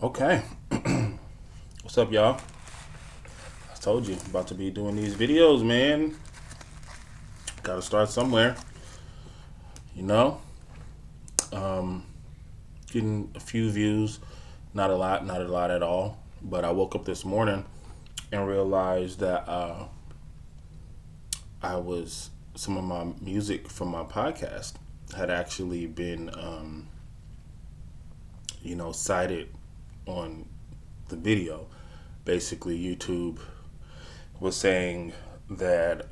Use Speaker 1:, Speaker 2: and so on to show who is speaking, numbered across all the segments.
Speaker 1: Okay. What's up, y'all? I told you, about to be doing these videos, man. Gotta start somewhere, you know? Um, Getting a few views. Not a lot at all. But I woke up this morning and realized that some of my music from my podcast had actually been, cited on the video. Basically, YouTube was saying that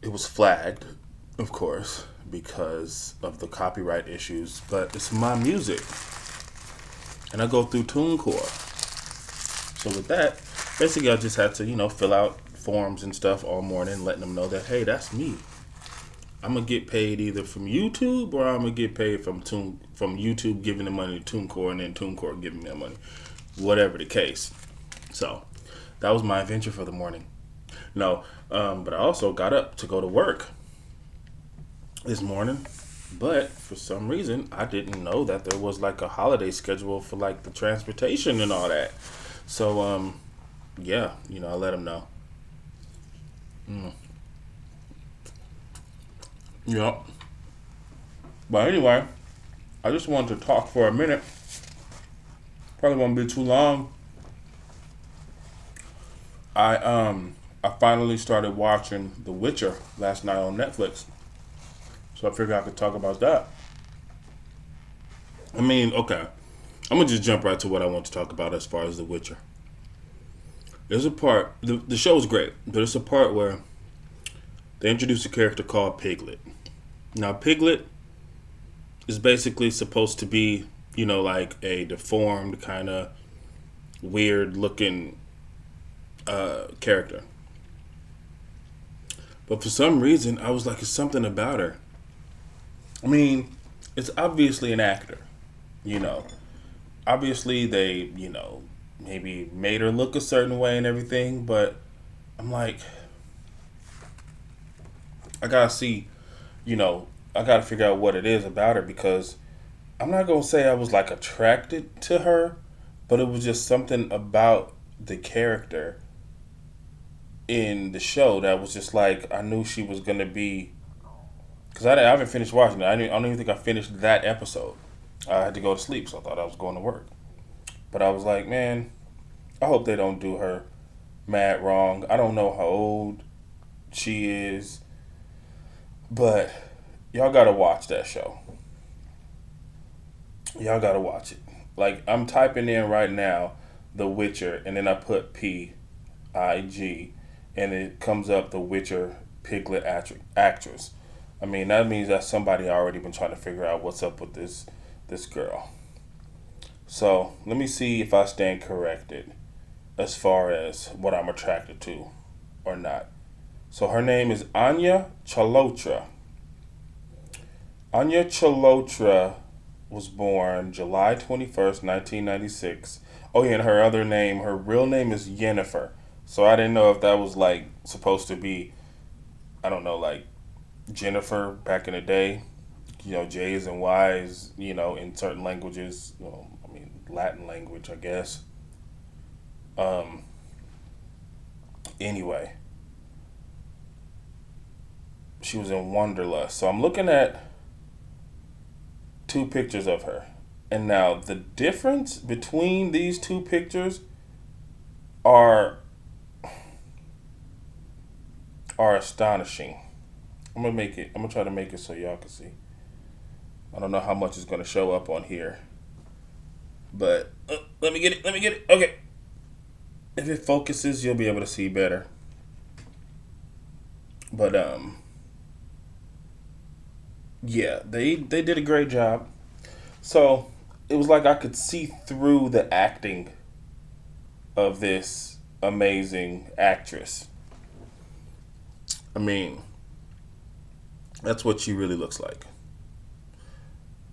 Speaker 1: it was flagged, of course, because of the copyright issues, but it's my music. And I go through TuneCore. So with that, basically I just had to, fill out forms and stuff all morning, letting them know that, hey, that's me. I'm gonna get paid either from YouTube or I'm gonna get paid from YouTube giving the money to TuneCore and then TuneCore giving me the money. Whatever the case. So that was my adventure for the morning. No, but I also got up to go to work this morning. But for some reason, I didn't know that there was like a holiday schedule for like the transportation and all that. So, yeah, I let them know. Mm. Yep. But anyway, I just wanted to talk for a minute. Probably won't be too long. I finally started watching The Witcher last night on Netflix. So I figured I could talk about that. I mean, okay. I'm gonna just jump right to what I want to talk about as far as The Witcher. There's a part. The show's great, but there's a part where they introduce a character called Piglet. Now, Piglet is basically supposed to be, like a deformed, kind of weird looking character. But for some reason, I was like, it's something about her. I mean, it's obviously an actor, you know. Obviously, they, maybe made her look a certain way and everything, but I'm like, I gotta see, I gotta figure out what it is about her because I'm not gonna say I was like attracted to her, but it was just something about the character in the show that was just like I knew she was gonna be because I haven't finished watching it. I don't even think I finished that episode. I had to go to sleep, so I thought I was going to work. But I was like, man, I hope they don't do her mad wrong. I don't know how old she is, but y'all gotta watch that show. Y'all gotta watch it. Like I'm typing in right now, The Witcher, and then I put PIG, and it comes up The Witcher Piglet actress. I mean that means that somebody already been trying to figure out what's up with this girl. So let me see if I stand corrected as far as what I'm attracted to or not. So her name is Anya Chalotra. Anya Chalotra was born July 21st, 1996. Oh yeah, and her real name is Yennefer. So I didn't know if that was like supposed to be, I don't know, like Jennifer back in the day. J's and Y's, in certain languages. I mean, Latin language, I guess. Um, anyway, she was in Wanderlust. So I'm looking at two pictures of her. And now the difference between these two pictures are are astonishing. I'm gonna try to make it so y'all can see. I don't know how much is gonna show up on here. But let me get it. Let me get it. Okay. If it focuses, you'll be able to see better. But yeah, they did a great job. So it was like I could see through the acting of this amazing actress. I mean, that's what she really looks like.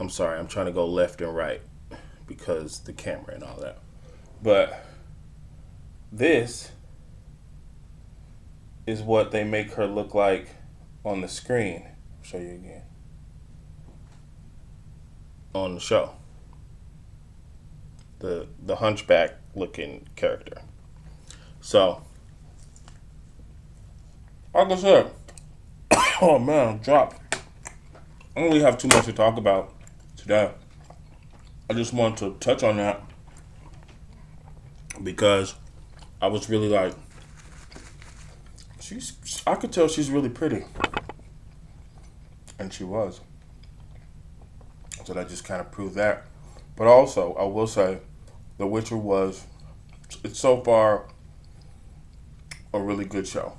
Speaker 1: I'm sorry, I'm trying to go left and right because the camera and all that. But this is what they make her look like on the screen. I'll show you again. On the show. the hunchback looking character. So, like I said, oh man, I'm dropped. I don't really have too much to talk about today. I just wanted to touch on that because I was really like, I could tell she's really pretty. And she was. So that just kind of proved that. But also, I will say, The Witcher it's so far a really good show.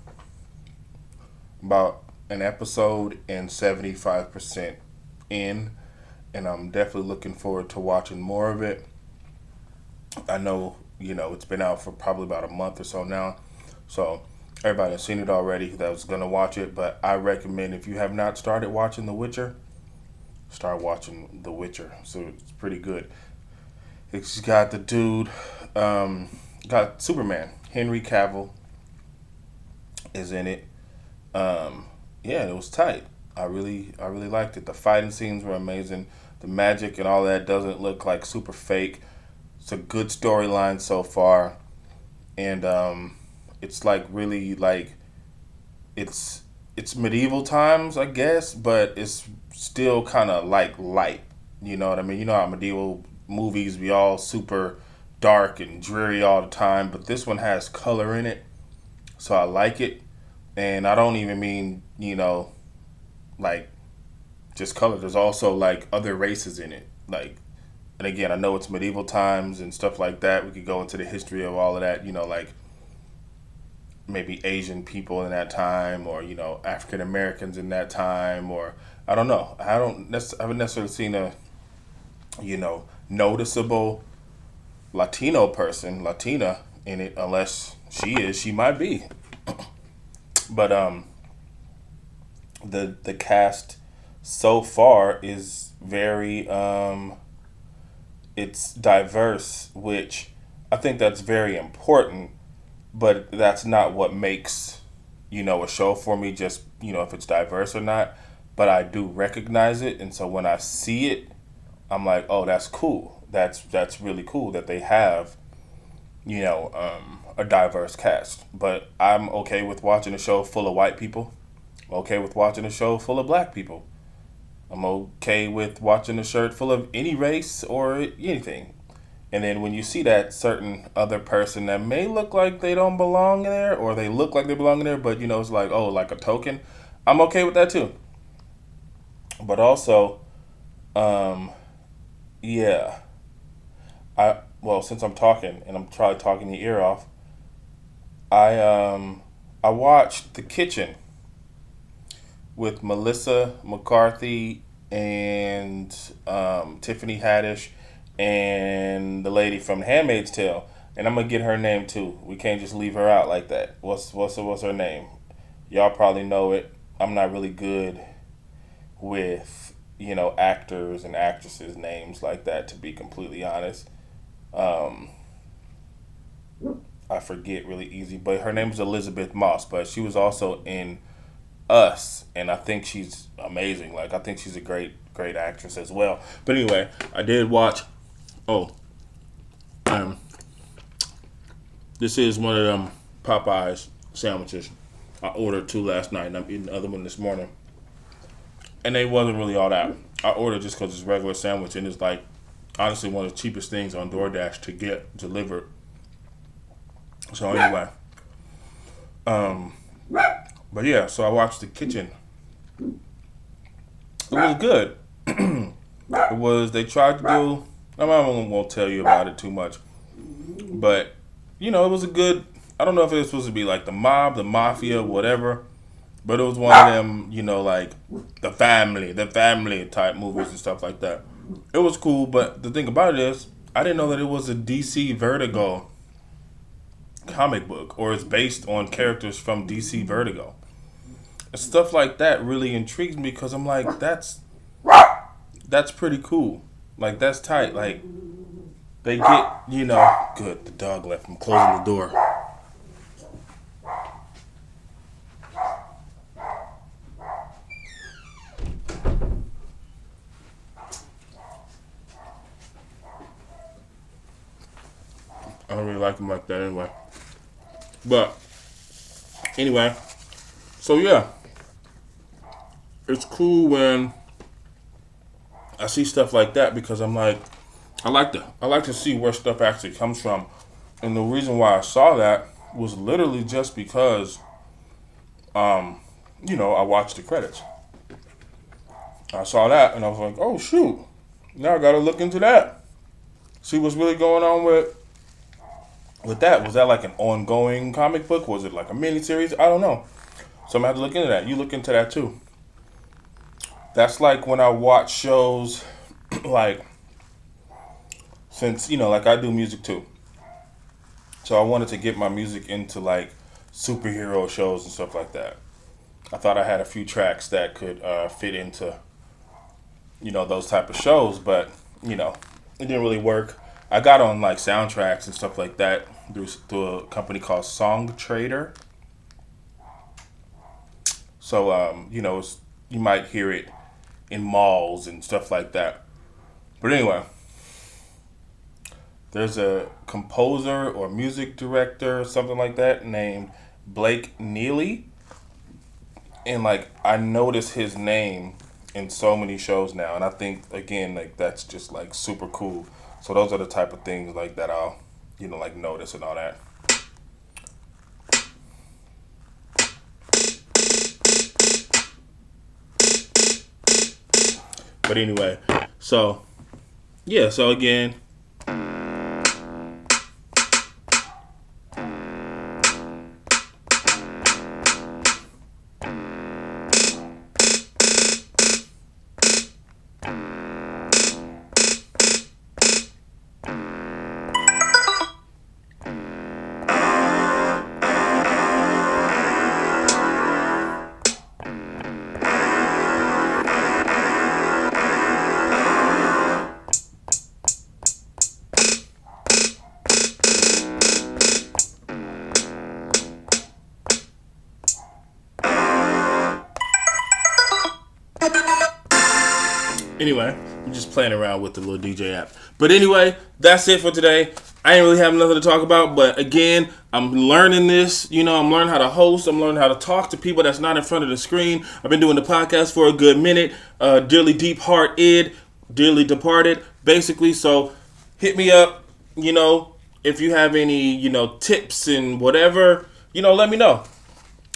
Speaker 1: About an episode and 75% in. And I'm definitely looking forward to watching more of it. I know, it's been out for probably about a month or so now. So everybody has seen it already that was going to watch it. But I recommend, if you have not started watching The Witcher, start watching The Witcher. So it's pretty good. It's got the dude, got Superman. Henry Cavill is in it. Yeah, it was tight. I really liked it. The fighting scenes were amazing. The magic and all that doesn't look like super fake. It's a good storyline so far, and it's like really like it's medieval times, I guess, but it's still kind of like light. You know what I mean? You know how medieval movies be all super dark and dreary all the time, but this one has color in it, so I like it. And I don't even mean like just color. There's also like other races in it, like. And again, I know it's medieval times and stuff like that. We could go into the history of all of that, like maybe Asian people in that time, or African Americans in that time, or I don't know. I haven't necessarily seen a noticeable Latina in it, unless she might be. But the cast so far is very it's diverse, which I think that's very important, but that's not what makes a show for me, just if it's diverse or not. But I do recognize it, and so when I see it, I'm like, oh, that's cool. That's really cool that they have a diverse cast. But I'm okay with watching a show full of white people. I'm okay with watching a show full of black people. I'm okay with watching a shirt full of any race or anything. And then when you see that certain other person that may look like they don't belong there, or they look like they belong in there, but it's like, oh, like a token, I'm okay with that too. But also, yeah, since I'm talking and I'm probably talking your ear off, I watched The Kitchen with Melissa McCarthy and Tiffany Haddish and the lady from *Handmaid's Tale*. And I'm gonna get her name too. We can't just leave her out like that. What's her name? Y'all probably know it. I'm not really good with actors and actresses names like that, to be completely honest. Um, I forget really easy, but her name is Elizabeth Moss. But she was also in Us, and I think she's amazing. Like, I think she's a great actress as well. But anyway, I did watch. Oh, um, this is one of them Popeyes sandwiches. I ordered two last night, and I'm eating the other one this morning. And they wasn't really all that. I ordered just because it's a regular sandwich, and it's like honestly one of the cheapest things on DoorDash to get delivered. So anyway, um, but yeah, so I watched The Kitchen. It was good. They tried to do. I won't tell you about it too much, but it was a good. I don't know if it was supposed to be like the mob, the mafia, whatever, but it was one of them, like the family type movies and stuff like that. It was cool, but the thing about it is, I didn't know that it was a DC Vertigo comic book, or it's based on characters from DC Vertigo. And stuff like that really intrigues me, because I'm like, that's pretty cool. Like, that's tight. Like, they get, good. The dog left. I'm closing the door. I don't really like them like that anyway. But anyway, so yeah, it's cool when I see stuff like that because I'm like, I like to see where stuff actually comes from, and the reason why I saw that was literally just because, I watched the credits. I saw that and I was like, oh shoot, now I got to look into that, see what's really going on with that. Was that like an ongoing comic book? Was it like a mini series? I don't know. So I'm gonna have to look into that. You look into that too. That's like when I watch shows, like since like I do music too. So I wanted to get my music into like superhero shows and stuff like that. I thought I had a few tracks that could fit into those type of shows, but it didn't really work. I got on like soundtracks and stuff like that through a company called Song Trader. So you might hear it in malls and stuff like that. But anyway, there's a composer or music director or something like that named Blake Neely, and like I notice his name in so many shows now, and I think again like that's just like super cool. So those are the type of things like that I'll like notice and all that. But anyway, so yeah, so again, anyway, I'm just playing around with the little DJ app. But anyway, that's it for today. I ain't really have nothing to talk about, but again, I'm learning this. I'm learning how to host. I'm learning how to talk to people that's not in front of the screen. I've been doing the podcast for a good minute. Dearly deep hearted, dearly departed, basically. So hit me up, if you have any, tips and whatever, let me know.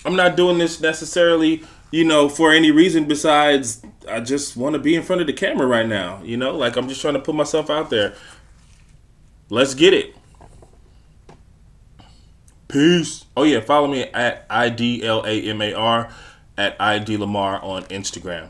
Speaker 1: I'm not doing this necessarily, for any reason besides I just want to be in front of the camera right now. Like I'm just trying to put myself out there. Let's get it. Peace. Oh yeah, follow me at IDLAMAR at IDLamar on Instagram.